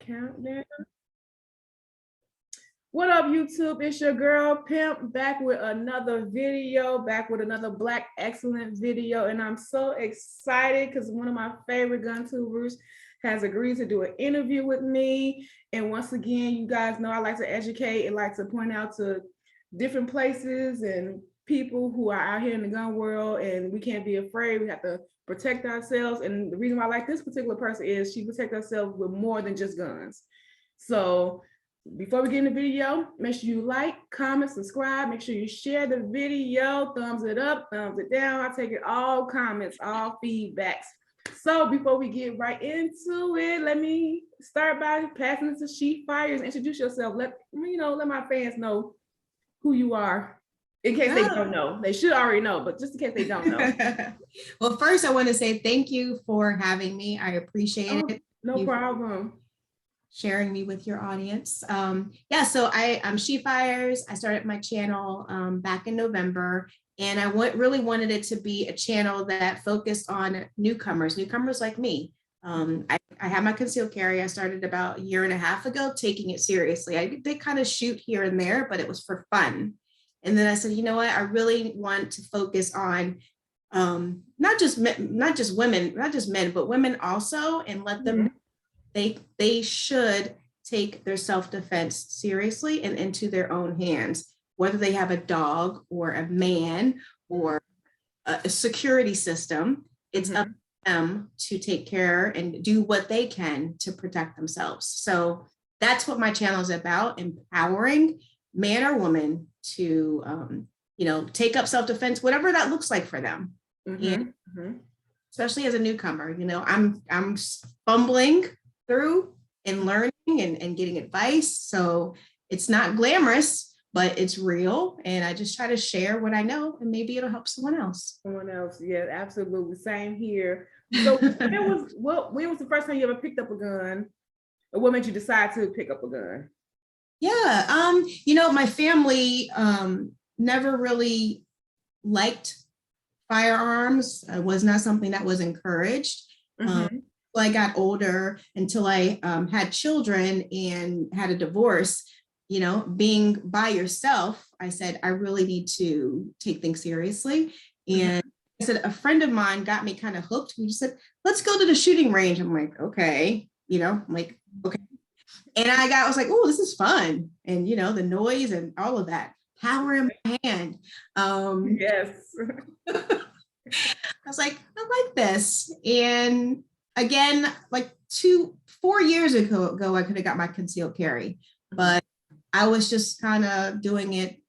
Countdown. What up, YouTube? It's your girl Pimp back with another video, back with another Black Excellent video. And I'm so excited because one of my favorite gun tubers has agreed to do an interview with me. And once again, you guys know I like to educate and like to point out to different places and people who are out here in the gun world, and we can't be afraid. We have to protect ourselves. And the reason why I like this particular person is she protects herself with more than just guns. So before we get in the video, make sure you like, comment, subscribe. Make sure you share the video, thumbs it up, thumbs it down. I take it all comments, all feedbacks. So before we get right into it, let me start by passing it to She Fires. Introduce yourself. Let my fans know who you are. In case they don't know. They should already know, but just in case they don't know. Well, first I want to say thank you for having me. I appreciate it. No problem. Sharing me with your audience. So I'm She Fires. I started my channel back in November, and I really wanted it to be a channel that focused on newcomers like me. I have my concealed carry. I started about a year and a half ago, taking it seriously. I did kind of shoot here and there, but it was for fun. And then I said, you know what? I really want to focus on not just women, not just men, but women also, and let them they should take their self-defense seriously and into their own hands, whether they have a dog or a man or a security system. It's up to them to take care and do what they can to protect themselves. So that's what my channel is about: empowering man or woman to take up self-defense, whatever that looks like for them. And especially as a newcomer, I'm fumbling through and learning and getting advice. So it's not glamorous, but it's real. And I just try to share what I know, and maybe it'll help someone else. Yeah, absolutely. Same here. So when was the first time you ever picked up a gun? Or what made you decide to pick up a gun? Yeah, my family never really liked firearms. It was not something that was encouraged. I got older, until I had children and had a divorce, being by yourself, I said, I really need to take things seriously. And I said, a friend of mine got me kind of hooked. We just said, let's go to the shooting range. I'm like, okay, okay. And I was like, oh, this is fun. And, the noise and all of that, power in my hand. Yes. I was like, I like this. And again, like 4 years ago, I could have got my concealed carry, but I was just kind of doing it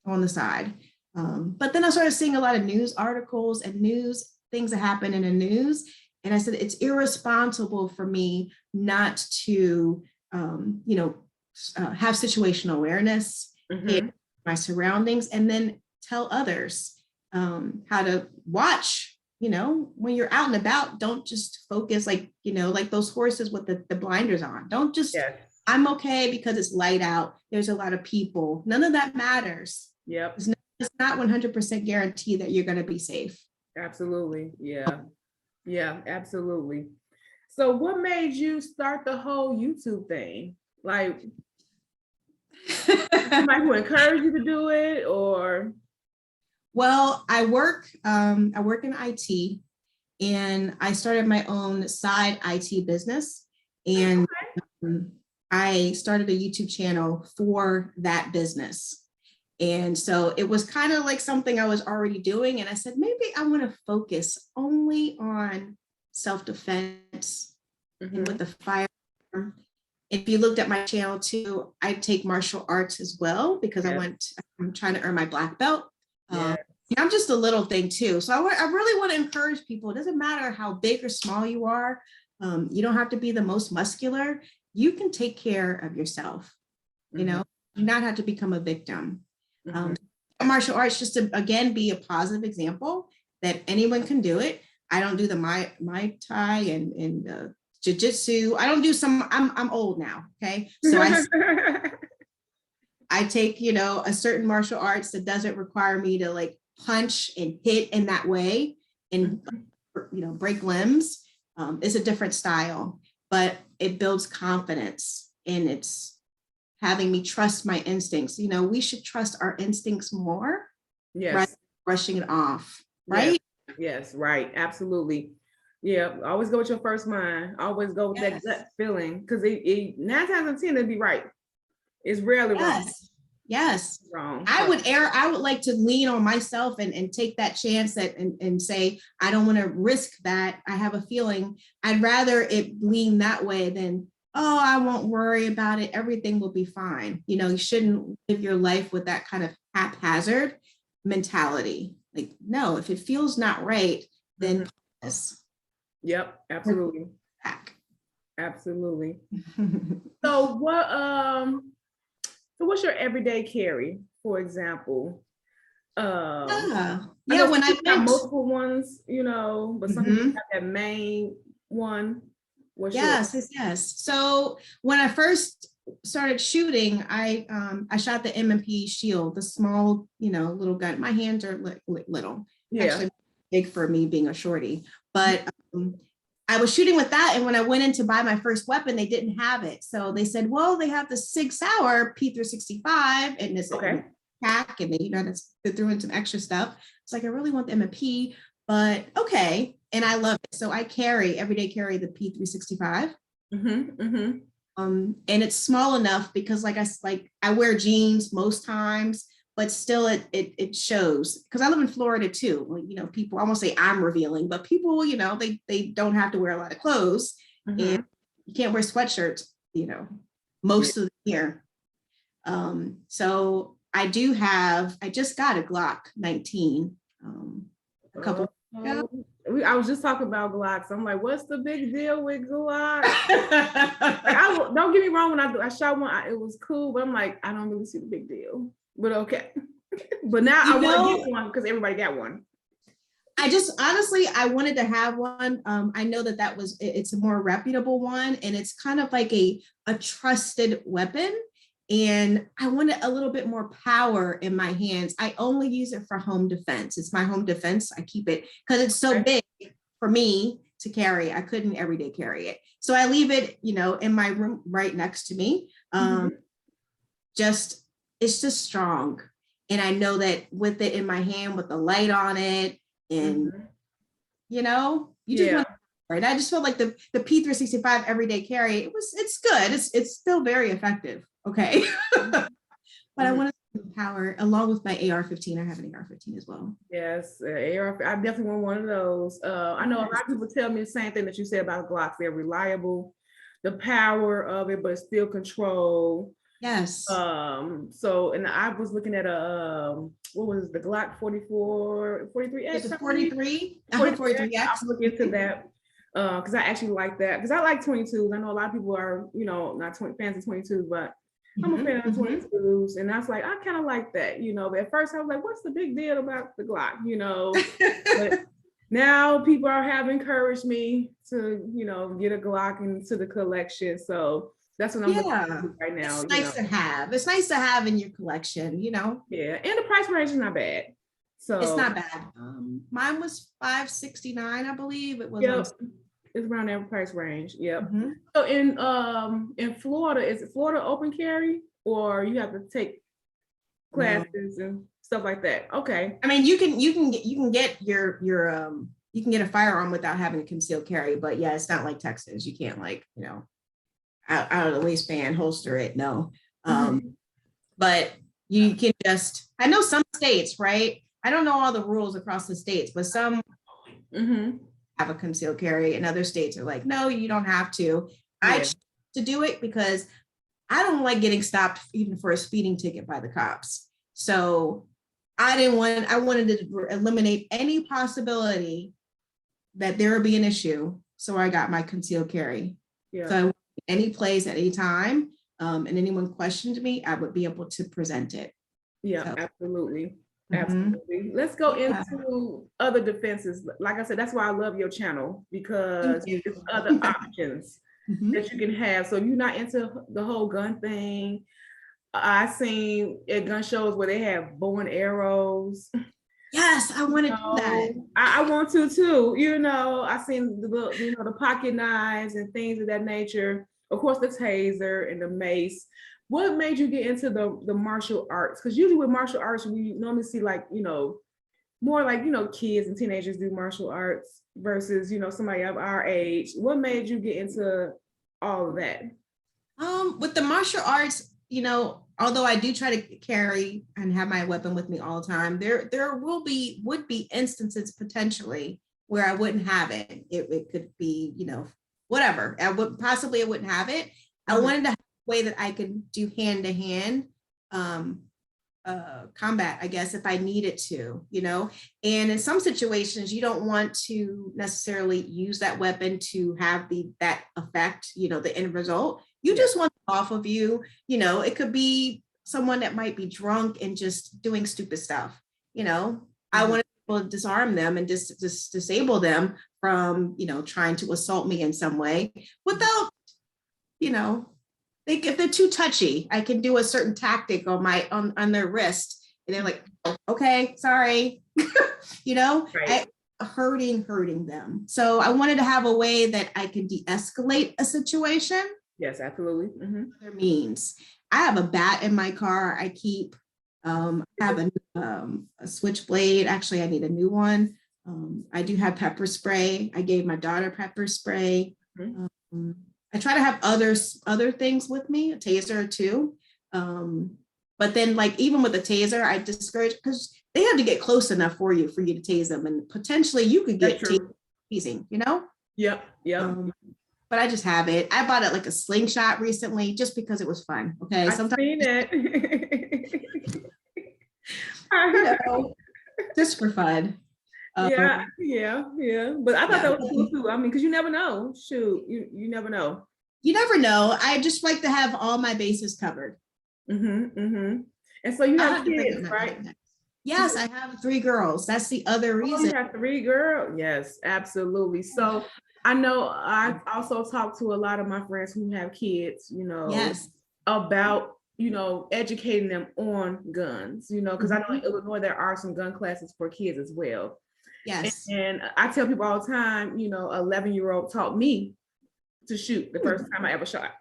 on the side. But then I started seeing a lot of news articles and news things that happen in the news. And I said, it's irresponsible for me not to, have situational awareness in my surroundings, and then tell others how to watch. When you're out and about, don't just focus like those horses with the blinders on. Don't just, I'm okay because it's light out. There's a lot of people. None of that matters. Yep. It's not 100% guaranteed that you're going to be safe. Absolutely. Yeah, absolutely. So what made you start the whole YouTube thing? Like, somebody who encouraged you to do it, or? Well, I work in IT, and I started my own side IT business, and I started a YouTube channel for that business. And so it was kind of like something I was already doing. And I said, maybe I want to focus only on self-defense and with the firearm. If you looked at my channel too, I take martial arts as well, because I'm trying to earn my black belt. I'm just a little thing too. So I really want to encourage people. It doesn't matter how big or small you are. You don't have to be the most muscular. You can take care of yourself. You do not have to become a victim. Martial arts, just to, again, be a positive example that anyone can do it. I don't do the Muay Thai and jiu-jitsu. I don't do I'm old now. Okay. So I take, a certain martial arts that doesn't require me to like punch and hit in that way and, break limbs. It's a different style, but it builds confidence, and it's having me trust my instincts. We should trust our instincts more, Yes. rather than brushing it off, right? Yes, right. Absolutely. Yeah. Always go with your first mind. Always go with that gut feeling, because it 9 times out of 10 it'd be right. It's rarely wrong. Yes. Wrong. I would like to lean on myself and take that chance and say, I don't want to risk that. I have a feeling. I'd rather it lean that way than, oh, I won't worry about it. Everything will be fine. You shouldn't live your life with that kind of haphazard mentality. Like, no, if it feels not right, then pause. Yep, absolutely. Back. Absolutely. So what's your everyday carry, for example? When I I multiple ones, but some people have that main one. Yes. So when I first started shooting, I shot the M&P Shield, the small, little gun. My hands are little, actually big for me being a shorty, but I was shooting with that. And when I went in to buy my first weapon, they didn't have it. So they said, well, they have the Sig Sauer P365 and this pack, and they threw in some extra stuff. It's like, I really want the M&P, but okay. And I love it. So I everyday carry the P365. And it's small enough because I wear jeans most times, but still it shows, because I live in Florida too. Well, people, I won't say I'm revealing, but people, they don't have to wear a lot of clothes, and you can't wear sweatshirts, most of the year. So I just got a Glock 19 a couple ago. I was just talking about Glocks. I'm like, what's the big deal with Glocks? Don't get me wrong, when I shot one, it was cool, but I'm like, I don't really see the big deal. But okay. But now I want to get one because everybody got one. I wanted to have one. I know it's a more reputable one, and it's kind of like a trusted weapon. And I wanted a little bit more power in my hands. I only use it for home defense. It's my home defense. I keep it because it's so big for me to carry. I couldn't everyday carry it. So I leave it, in my room right next to me. It's just strong. And I know that with it in my hand, with the light on it, and you just want to, right? I just feel like the P365 everyday carry, it's good. It's still very effective. Okay. But I want to power along with my AR-15. I have an AR-15 as well. Yes, AR. I definitely want one of those. I know a lot of people tell me the same thing that you said about Glocks. They're reliable, the power of it, but still control. Yes. So, and I was looking at what was it, the Glock 43X? It's a 43. 43X. I was looking into that because I actually like that, because I like 22s. I know a lot of people are, not fans of 22s, but I'm a fan of 22s, and I was like, I kind of like that, but at first I was like, what's the big deal about the Glock, but now people have encouraged me to, get a Glock into the collection. So that's what I'm looking at right now. It's nice to have. It's nice to have in your collection, Yeah, and the price range is not bad. So it's not bad. Mine was $569, I believe. It was it's around that price range. Yep. So in Florida, is it Florida open carry, or you have to take classes and stuff like that? Okay. I mean, you can get a firearm without having a concealed carry, but yeah, it's not like Texas. You can't out of the waistband holster it. No. But you can I know some states, right? I don't know all the rules across the states, but some have a concealed carry, and other states are like, no, you don't have to. I choose to do it because I don't like getting stopped even for a speeding ticket by the cops. So I wanted to eliminate any possibility that there would be an issue. So I got my concealed carry. Yeah. So I went any place at any time, and anyone questioned me, I would be able to present it. Yeah, so. Absolutely. Absolutely. Let's go into other defenses. Like I said, that's why I love your channel, because there's other options that you can have. So you're not into the whole gun thing. I seen at gun shows where they have bow and arrows. Yes, I want to do that. I want to too. I seen the pocket knives and things of that nature. of course, the taser and the mace. What made you get into the martial arts? Because usually with martial arts, we normally see like, more like, kids and teenagers do martial arts versus, somebody of our age. What made you get into all of that? With the martial arts, although I do try to carry and have my weapon with me all the time, there would be instances potentially where I wouldn't have it. It could be, whatever. I wouldn't have it. I wanted to have a way that I could do hand to hand combat, I guess, if I needed to, and in some situations, you don't want to necessarily use that weapon to have that effect, the end result. You just want it off of you. It could be someone that might be drunk and just doing stupid stuff. I want to disarm them and just disable them from, trying to assault me in some way without, if they're too touchy, I can do a certain tactic on their wrist, and they're like, oh, okay, sorry, right. hurting them. So I wanted to have a way that I can de-escalate a situation. Yes, absolutely. Other means. I have a bat in my car. I keep. I have a switchblade. Actually, I need a new one. I do have pepper spray. I gave my daughter pepper spray. I try to have other things with me, a taser too. But then, like, even with a taser, I discourage, because they have to get close enough for you to tase them, and potentially you could get tasing. Yep. But I just have it. I bought it like a slingshot recently just because it was fun. Okay. I've seen it. Just for fun. Yeah. But I thought that was cool too. I mean, because you never know. Shoot, you never know. You never know. I just like to have all my bases covered. And so you have kids, right? Yes, I have 3 girls. That's the other reason. You have 3 girls? Yes, absolutely. So I know I also talk to a lot of my friends who have kids, yes, about, educating them on guns, because I know in Illinois there are some gun classes for kids as well. Yes. And I tell people all the time, 11-year-old taught me to shoot the first time I ever shot.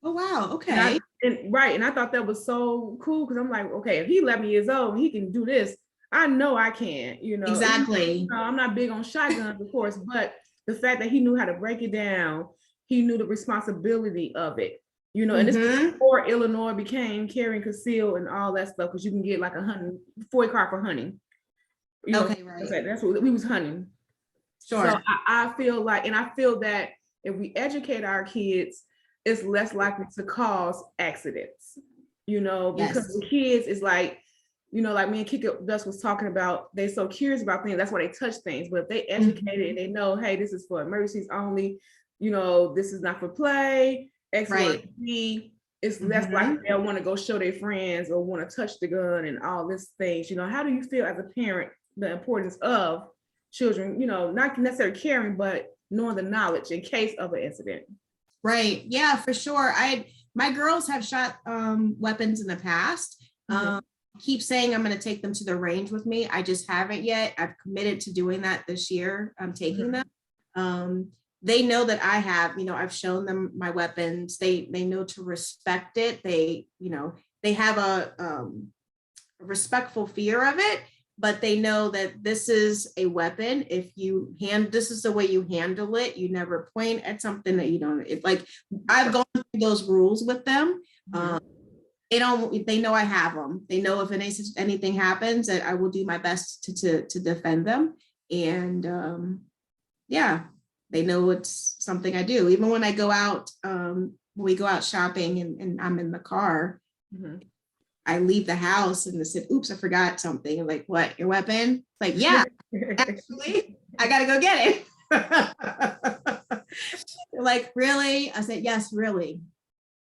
Oh, wow. Okay. And I thought that was so cool, because I'm like, okay, if he's 11 years old and he can do this, I know I can, Exactly. I'm not big on shotguns, of course, but the fact that he knew how to break it down, he knew the responsibility of it, and this is before Illinois became carrying conceal and all that stuff, because you can get like a FOIA card for hunting. Okay, right. That's what we was hunting. Sure. So I feel that if we educate our kids, it's less likely to cause accidents, because the kids is like, like me and Kika Dust was talking about, they so curious about things, that's why they touch things. But if they educated and they know, hey, this is for emergencies only, this is not for play, X, Y, Z, it's less likely they'll want to go show their friends or want to touch the gun and all these things. How do you feel as a parent, the importance of children, not necessarily caring, but knowing the knowledge in case of an incident? Right. Yeah, for sure. My girls have shot weapons in the past. Keep saying I'm going to take them to the range with me. I just haven't yet. I've committed to doing that this year. I'm taking them. They know that I have, I've shown them my weapons. They know to respect it. They have a respectful fear of it, but they know that this is a weapon. This is the way you handle it. You never point at something that you don't, I've gone through those rules with them. They know I have them. They know if anything happens, that I will do my best to defend them. And they know it's something I do. Even when I go out, when we go out shopping and I'm in the car, I leave the house and they said, oops, I forgot something. I'm like, what, your weapon? Like, yeah, actually, I got to go get it. They're like, really? I said, yes, really.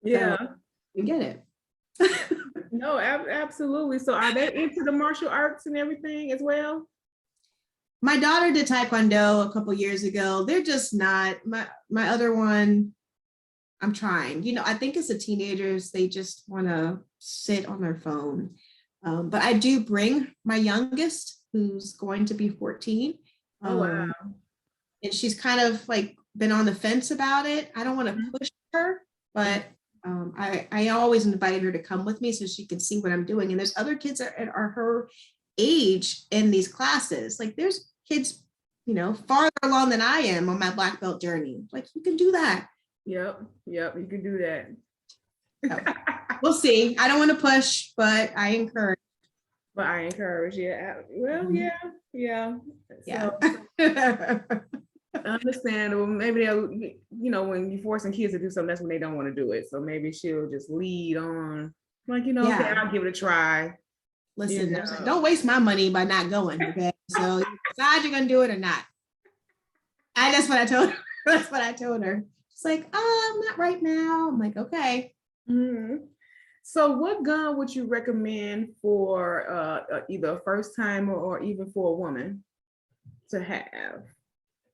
Yeah. So, you get it. No, absolutely. So are they into the martial arts and everything as well? My daughter did Taekwondo a couple years ago. They're just not. My other one, I'm trying. I think as the teenagers, they just want to sit on their phone. But I do bring my youngest, who's going to be 14. Oh, wow. And she's kind of like been on the fence about it. I don't want to push her, but I always invited her to come with me so she could see what I'm doing. And there's other kids that are her age in these classes. Like there's kids, farther along than I am on my black belt journey. Like you can do that. Yep, you can do that. So, we'll see. I don't want to push, but I encourage. Yeah. Well, yeah. Yeah. So, understandable. Maybe they'll, when you're forcing kids to do something, that's when they don't want to do it. So maybe she'll just lead on, like, okay, I'll give it a try. Listen, don't waste my money by not going. Okay, so you decide you're gonna do it or not. That's what I told her. That's what I told her. She's like, not right now. I'm like, okay. Mm-hmm. So what gun would you recommend for either a first timer or even for a woman to have?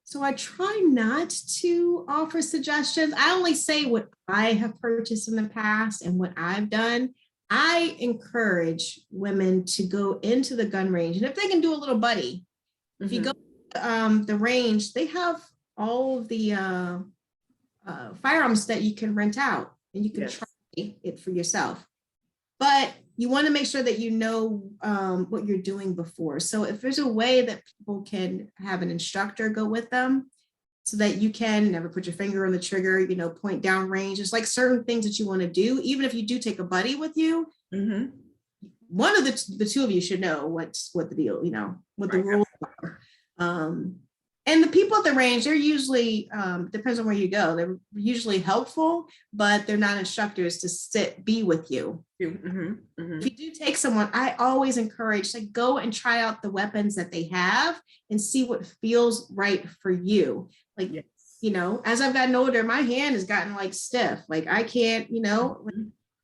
So I try not to offer suggestions. I only say what I have purchased in the past and what I've done. I encourage women to go into the gun range. And if they can do a little buddy, if you go to the range, they have all of the firearms that you can rent out and you can try it for yourself. But you want to make sure that you know what you're doing before. So if there's a way that people can have an instructor go with them so that you can never put your finger on the trigger, point down range. There's like certain things that you want to do. Even if you do take a buddy with you, one of the two of you should know what the deal, what the rules are. And the people at the range, they're usually, depends on where you go, they're usually helpful, but they're not instructors to be with you. If you do take someone, I always encourage, like, go and try out the weapons that they have and see what feels right for you. Like, as I've gotten older, my hand has gotten like stiff. Like I can't,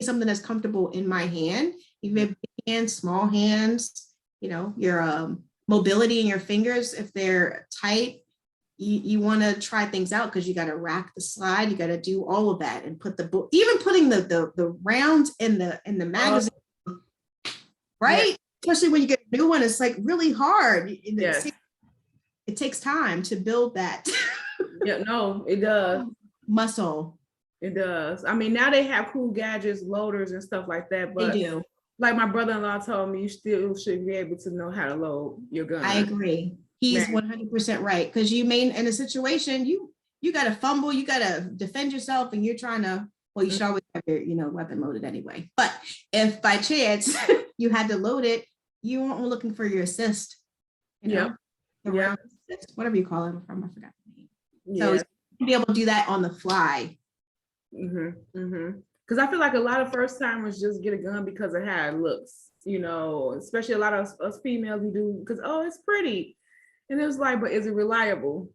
something that's comfortable in my hand, even if big hands, small hands, your mobility in your fingers, if they're tight, you want to try things out because you got to rack the slide, you got to do all of that and put even putting the rounds in the magazine, right? Especially when you get a new one, it's like really hard. It takes time to build that. It does. Muscle. It does. I mean, now they have cool gadgets, loaders and stuff like that, but they do. Like my brother-in-law told me, you still should be able to know how to load your gun. I agree. He's 100% right. Because you may, in a situation, you got to fumble, you got to defend yourself, and you're trying to, well, you should always have your weapon loaded anyway. But if by chance you had to load it, you weren't looking for your assist. Assist, whatever you call it. I forgot the name. So you be able to do that on the fly. Because I feel like a lot of first timers just get a gun because of how it looks, especially a lot of us females, we do because, it's pretty. And it was like, but is it reliable?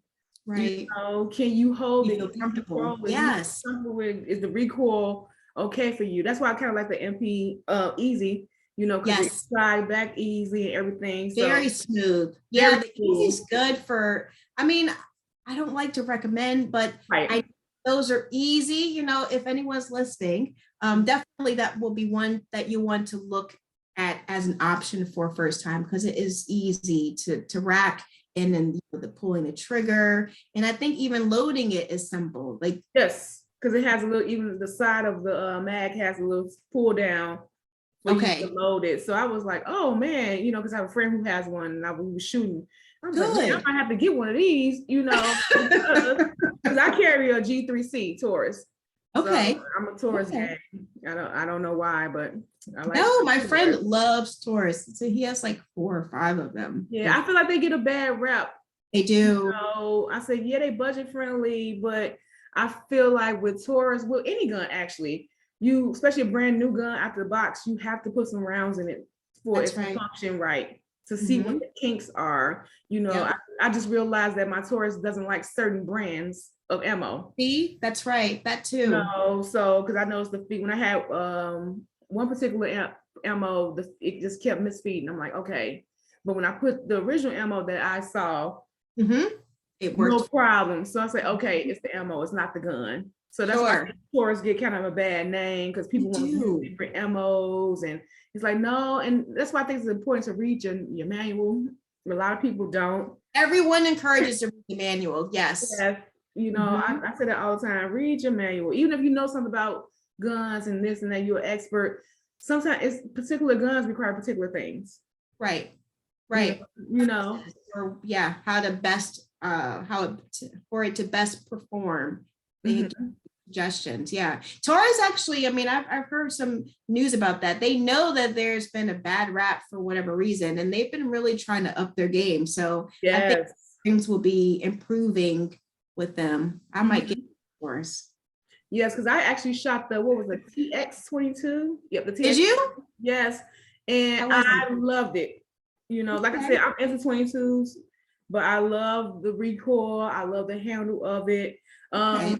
Right. Can you hold it? Feel comfortable? Yes. Is the recoil okay for you? That's why I kind of like the MP easy, because it slide back easy and everything. Very smooth. Yeah, the easy's good for, I don't like to recommend, but those are easy, if anyone's listening, definitely that will be one that you want to look at as an option for first time, because it is easy to rack and then the pulling the trigger. And I think even loading it is simple. Like, yes, because it has a little, even the side of the mag has a little pull down for you to load it. So I was like, oh man, because I have a friend who has one and we were shooting. I was like, I might have to get one of these, because I carry a G3C Taurus. Okay. So I'm a Taurus gang. I don't know why, but I like. No, my friend loves Taurus. So he has like 4 or 5 of them. Yeah, I feel like they get a bad rep. They do. I said, they budget friendly, but I feel like with Taurus, with any gun actually, especially a brand new gun out the box, you have to put some rounds in it for it to function right. To see what the kinks are, I just realized that my Taurus doesn't like certain brands of ammo. See, that's right, that too. So because I noticed when I had one particular ammo, it just kept misfeeding. I'm like, okay, but when I put the original ammo that I saw, it worked, no problem. So I said, okay, it's the ammo, it's not the gun. So that's why Taurus get kind of a bad name, because people want to use different ammos, and it's like, no. And that's why I think it's important to read your manual. A lot of people don't. Everyone encourages to read the manual. Yes. You know, I say that all the time. Read your manual, even if you know something about guns and this and that. You're an expert. Sometimes it's particular guns require particular things. Right. Right. You know. Or yeah, how to best for it to best perform. They suggestions. Yeah. Taurus actually, I mean, I've heard some news about that. They know that there's been a bad rap for whatever reason, and they've been really trying to up their game. So I think things will be improving with them. I might get Taurus. Yes, because I actually shot the, what was it, TX22? Yep, the TX. Did you? Yes. And I loved it. You know, like I said, I'm into 22s, but I love the recoil. I love the handle of it. I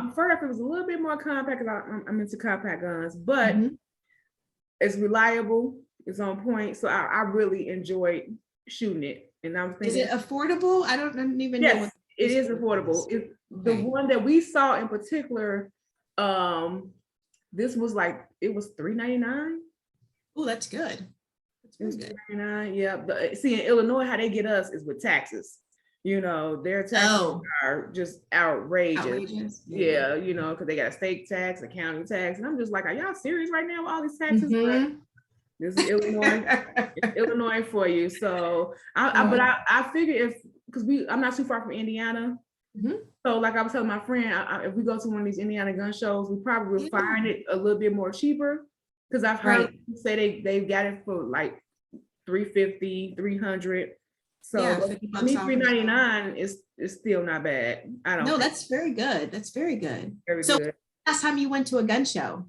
prefer if it was a little bit more compact, because I'm into compact guns, but it's reliable, it's on point. So I really enjoyed shooting it. And I'm thinking, is it affordable? I don't even know. Yes, it is affordable. The one that we saw in particular, this was like, it was $399. Oh, that's good. That's good. $399. Yeah. See, in Illinois, how they get us is with taxes. You know, their taxes are just outrageous. Yeah, you know, because they got a state tax, a county tax, and I'm just like, are y'all serious right now with all these taxes? This is Illinois, Illinois for you. So, I figure because I'm not too far from Indiana. So, like I was telling my friend, if we go to one of these Indiana gun shows, we probably will find it a little bit more cheaper. Because I've heard people say they've got it for like $350, $300. So for me, $399 is still not bad. I don't know. That's very good. That's very good. Very good. Last time you went to a gun show?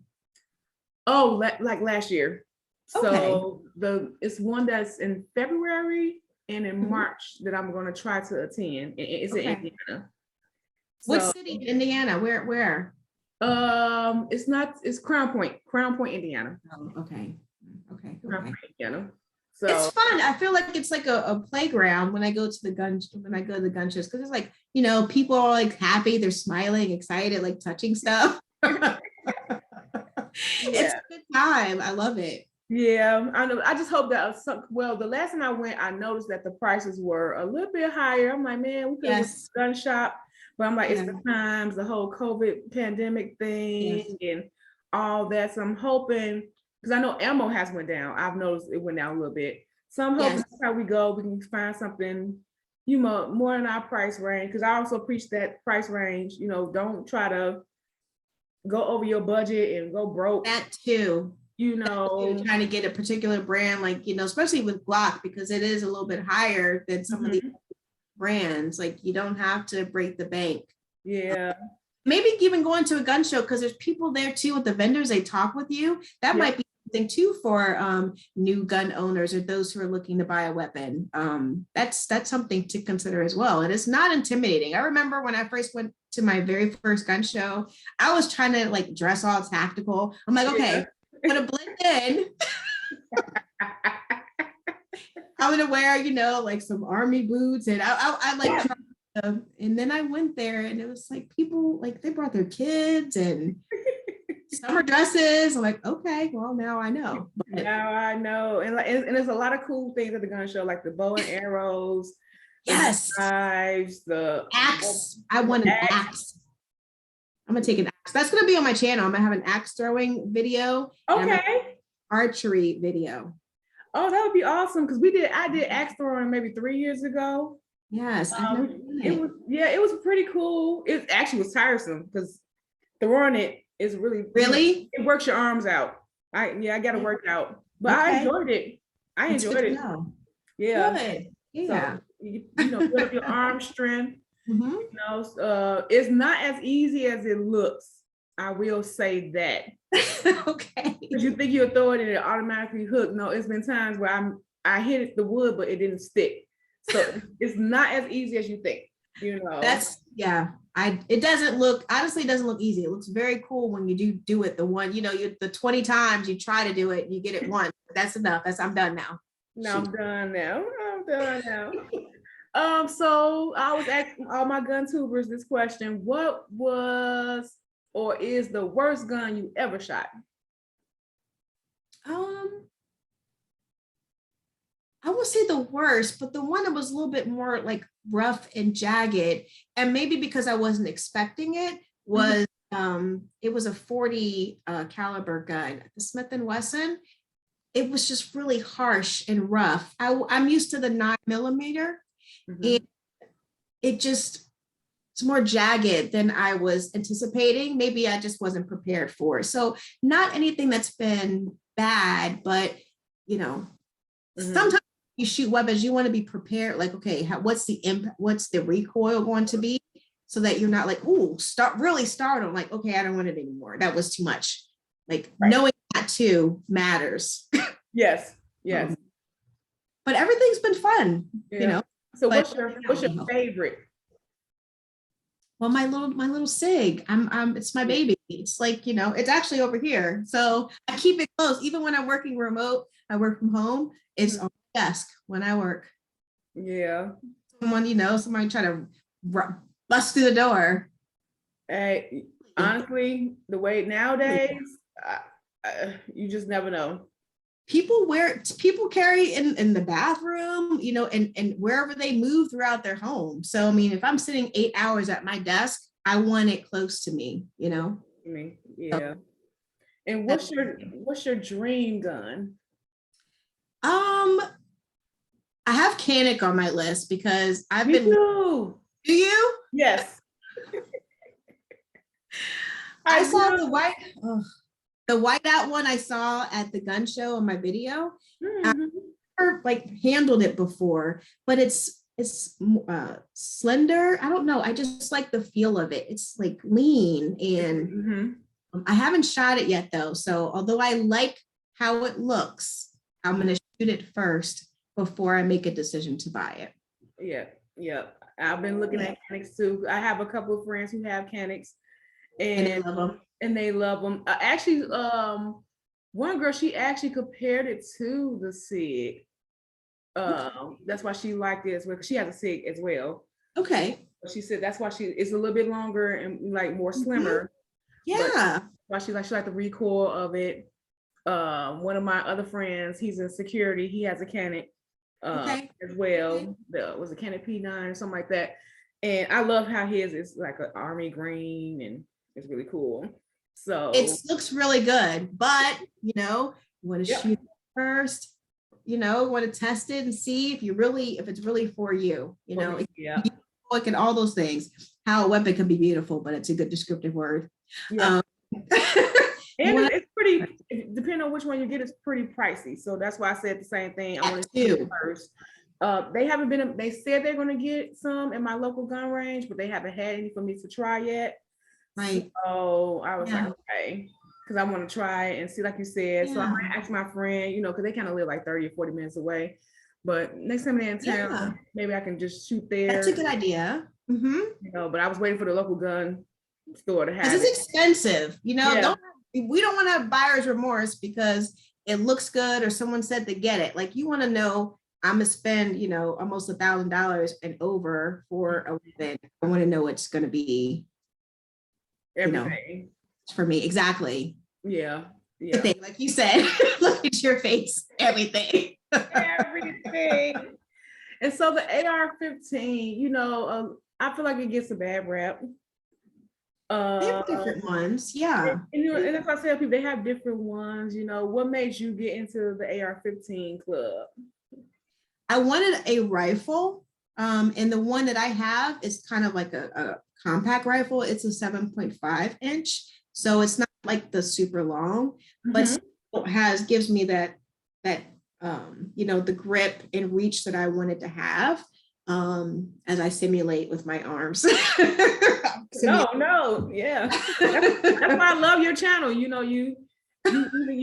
Oh, like last year. So it's one that's in February and in March that I'm going to try to attend. It's in Indiana. What city in Indiana? Where? It's Crown Point, Indiana. Oh, okay. Crown Point, Indiana. So it's fun. I feel like it's like a playground when I go to the gun shows, because it's like, you know, people are like happy, they're smiling, excited, like touching stuff. It's a good time. I love it. Yeah, I know. I just hope that the last time I went, I noticed that the prices were a little bit higher. I'm like, man, we could have a gun shop, but I'm like, it's the times, the whole COVID pandemic thing and all that. So I'm hoping, because I know ammo has went down. I've noticed it went down a little bit. So I'm hoping that's how we go. We can find something, you know, more in our price range. Because I also preach that price range. You know, don't try to go over your budget and go broke. That too. You know, trying to get a particular brand, like, you know, especially with Glock, because it is a little bit higher than some of the brands. Like, you don't have to break the bank. Yeah. Maybe even going to a gun show, because there's people there too with the vendors. They talk with you. That might be something too for new gun owners or those who are looking to buy a weapon. That's something to consider as well. And it's not intimidating. I remember when I first went to my very first gun show, I was trying to like dress all tactical. I'm like, okay, I'm gonna blend in. I'm gonna wear, you know, like some army boots, and I like try to, and then I went there and it was like people, like they brought their kids and summer dresses. I'm like, okay, well, now I know. Now I know. And there's a lot of cool things at the gun show, like the bow and arrows, the knives, the axe. I want an axe. I'm gonna take an axe. That's gonna be on my channel. I'm gonna have an axe throwing video. Okay. Archery video. Oh, that would be awesome, because I did axe throwing maybe 3 years ago. Yes. It was pretty cool. It actually was tiresome because throwing it is really it works your arms out. I got to work out, but I enjoyed it. Yeah. Good. Yeah. So, you know, build up your arm strength. You know, it's not as easy as it looks. I will say that. Okay. Because you think you'll throw it and it automatically hook. No, it's been times where I hit the wood, but it didn't stick. So it's not as easy as you think. You know. It doesn't look, honestly, it doesn't look easy. It looks very cool when you do it. The one, you know, the 20 times you try to do it, you get it once. That's enough. I'm done now. I'm done now. So I was asking all my gun tubers this question: what was or is the worst gun you ever shot? I would say the worst, but the one that was a little bit more like rough and jagged. And maybe because I wasn't expecting it, was it was a 40 caliber gun, the Smith & Wesson. It was just really harsh and rough. I'm used to the 9mm, and it's more jagged than I was anticipating. Maybe I just wasn't prepared for it. So not anything that's been bad, but sometimes you shoot weapons, you want to be prepared. Like, okay, what's the impact? What's the recoil going to be? So that you're not like, ooh, really startled. Like, okay, I don't want it anymore. That was too much. Like knowing that too matters. Yes. But everything's been fun, So what's your favorite? Well, my little SIG, it's my baby. It's like, it's actually over here. So I keep it close. Even when I'm working remote, I work from home. It's on the desk when I work. Yeah. Somebody try to bust through the door. Hey, honestly, the way nowadays, you just never know. People carry in the bathroom, and wherever they move throughout their home. So, I mean, if I'm sitting 8 hours at my desk, I want it close to me, Yeah. And what's your dream gun? I have Canic on my list because I've Me been. too. Do you? Yes. I saw the white. The whiteout one I saw at the gun show on my video. I've never handled it before, but it's slender. I don't know. I just like the feel of it. It's like lean, and I haven't shot it yet though. So although I like how it looks, I'm going to shoot it first before I make a decision to buy it. Yeah. I've been looking at Canics too. I have a couple of friends who have Canics, and they love them. Actually, one girl, she actually compared it to the SIG. That's why she liked it as well, because she has a SIG as well. Okay. She said that's why it's a little bit longer and like more slimmer. Yeah. Why she liked the recoil of it. One of my other friends, he's in security. He has a Canic as well. Was a Canic P9 or something like that. And I love how his is like an army green, and it's really cool. So it looks really good, but you want to shoot it first, want to test it and see if it's really for you, Look at all those things. How a weapon can be beautiful, but it's a good descriptive word. And it's pretty, depending on which one you get, it's pretty pricey. So that's why I said the same thing. I want to shoot it first. They said they're going to get some in my local gun range, but they haven't had any for me to try yet. Right. So I was like, okay, because I want to try it and see, like you said. So I might ask my friend, because they kind of live like 30 or 40 minutes away. But next time they're in town, maybe I can just shoot there. That's a good idea. But I was waiting for the local gun store to have it. It's expensive, we don't want to have buyer's remorse because it looks good or someone said to get it. Like, you want to know, I'm gonna spend, almost $1,000 and over for a weapon. I want to know it's going to be everything for me. Exactly. Yeah. Everything, like you said. Look at your face. Everything. Everything. And so the AR-15, I feel like it gets a bad rap. They have different ones, yeah. And that's why I tell people they have different ones. What made you get into the AR-15 club? I wanted a rifle, and the one that I have is kind of like a compact rifle. It's a 7.5 inch, so it's not like the super long, but still gives me that the grip and reach that I wanted to have, as I simulate with my arms. No, yeah. That's why I love your channel. You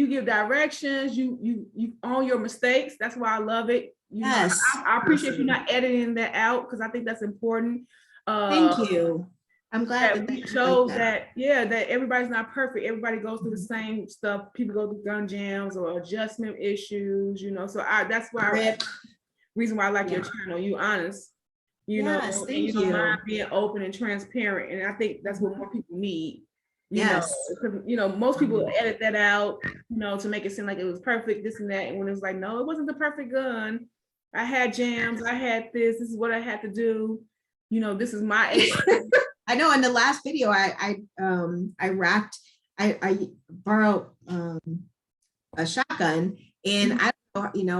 give directions, you own your mistakes. That's why I love it. Yes. I appreciate you not editing that out, because I think that's important. Thank you. I'm glad that we show that everybody's not perfect. Everybody goes through the same stuff. People go through gun jams or adjustment issues, so that's why reason why I like your channel. You honest, Thank and you don't mind being open and transparent. And I think that's what more people need. Because most people edit that out, to make it seem like it was perfect, this and that. And when it's like, no, it wasn't the perfect gun. I had jams. I had this. This is what I had to do. You know, this is my age. I know in the last video, I borrowed a shotgun, and I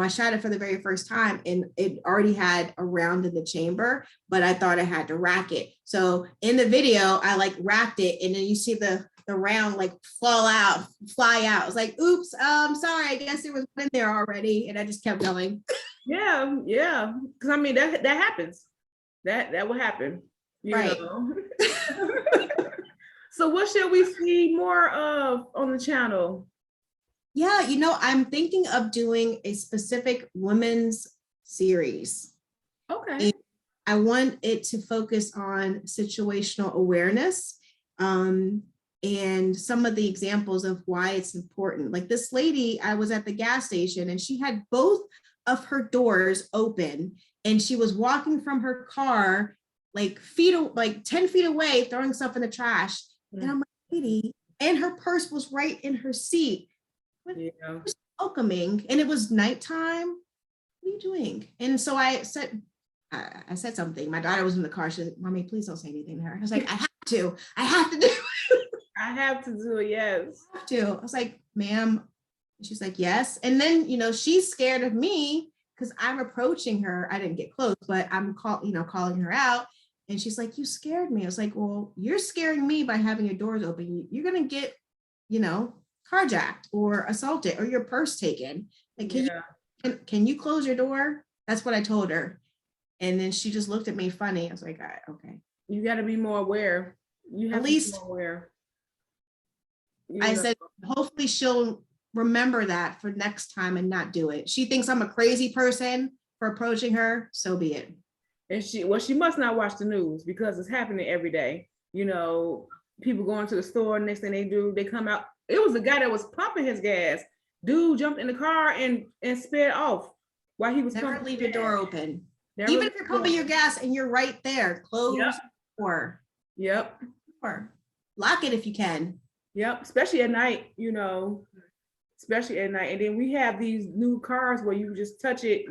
shot it for the very first time, and it already had a round in the chamber, but I thought I had to rack it. So in the video, I like racked it, and then you see the round like fly out. I was like, oops, sorry, I guess there was one in there already, and I just kept going. Yeah, because I mean that happens. That will happen. You right. know? So what should we see more of on the channel? Yeah, I'm thinking of doing a specific women's series. Okay. And I want it to focus on situational awareness, and some of the examples of why it's important. Like this lady, I was at the gas station and she had both of her doors open, and she was walking from her car like 10 feet away, throwing stuff in the trash. And I'm like, lady, and her purse was right in her seat. Yeah. Welcoming, and it was nighttime. What are you doing? And so I said something. My daughter was in the car. She said, Mommy, please don't say anything to her. I was like, I have to do it. I have to do it, yes. I have to. I was like, ma'am. She's like, yes. And then, she's scared of me because I'm approaching her. I didn't get close, but I'm calling her out. And she's like, you scared me. I was like, well, you're scaring me by having your doors open. You're going to get, carjacked or assaulted or your purse taken. Like, can you close your door? That's what I told her. And then she just looked at me funny. I was like, okay. You got to be more aware. You have at least to be more aware. I said, hopefully she'll remember that for next time and not do it. She thinks I'm a crazy person for approaching her. So be it. And she must not watch the news because it's happening every day. People going to the store, next thing they do, they come out. It was the guy that was pumping his gas. Dude jumped in the car and sped off while he was Never leave your door open. Never even if you're pumping your gas and you're right there, close the door. Yep. Or lock it if you can. Yep. Especially at night, especially at night. And then we have these new cars where you just touch it,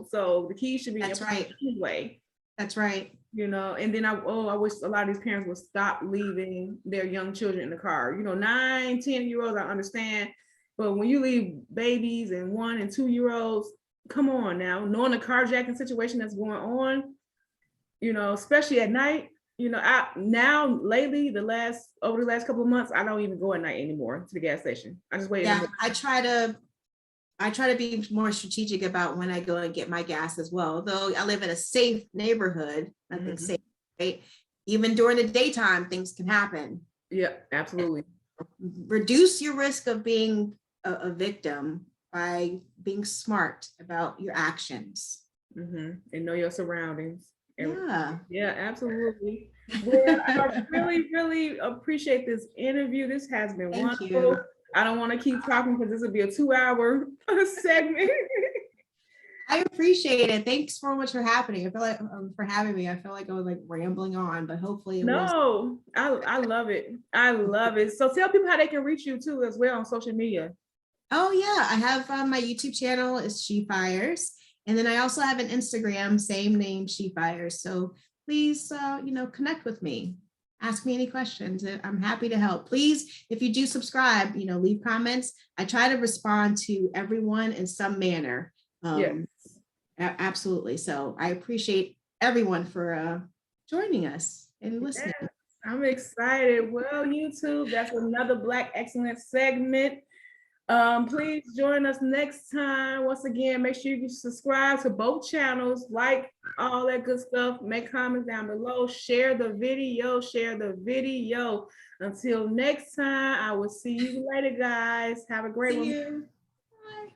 so the key should be That's right. Anyway. That's right. And then I wish a lot of these parents would stop leaving their young children in the car. 9, 10-year-olds, I understand. But when you leave babies and 1 and 2-year-olds, come on now, knowing the carjacking situation that's going on, especially at night, now lately, over the last couple of months, I don't even go at night anymore to the gas station. I just wait. Yeah, I try to be more strategic about when I go and get my gas as well. Though I live in a safe neighborhood, nothing safe, right? Even during the daytime, things can happen. Yeah, absolutely. Reduce your risk of being a victim by being smart about your actions. And know your surroundings. Yeah, absolutely. Well, I really, really appreciate this interview. This has been wonderful. You. I don't want to keep talking because this will be a 2-hour segment. I appreciate it. Thanks so much for happening. I feel like for having me. I feel like I was like rambling on, but hopefully I love it. I love it. So tell people how they can reach you too as well on social media. Oh yeah, I have my YouTube channel is She Fires, and then I also have an Instagram, same name, She Fires. So please, connect with me. Ask me any questions. I'm happy to help. Please, if you do subscribe, leave comments. I try to respond to everyone in some manner. Yes. Absolutely. So I appreciate everyone for joining us and listening. Yes, I'm excited. Well, YouTube, that's another Black Excellence segment. Please join us next time. Once again, make sure you subscribe to both channels, like all that good stuff, make comments down below, share the video. Until next time, I will see you later, guys. Have a great one. Bye.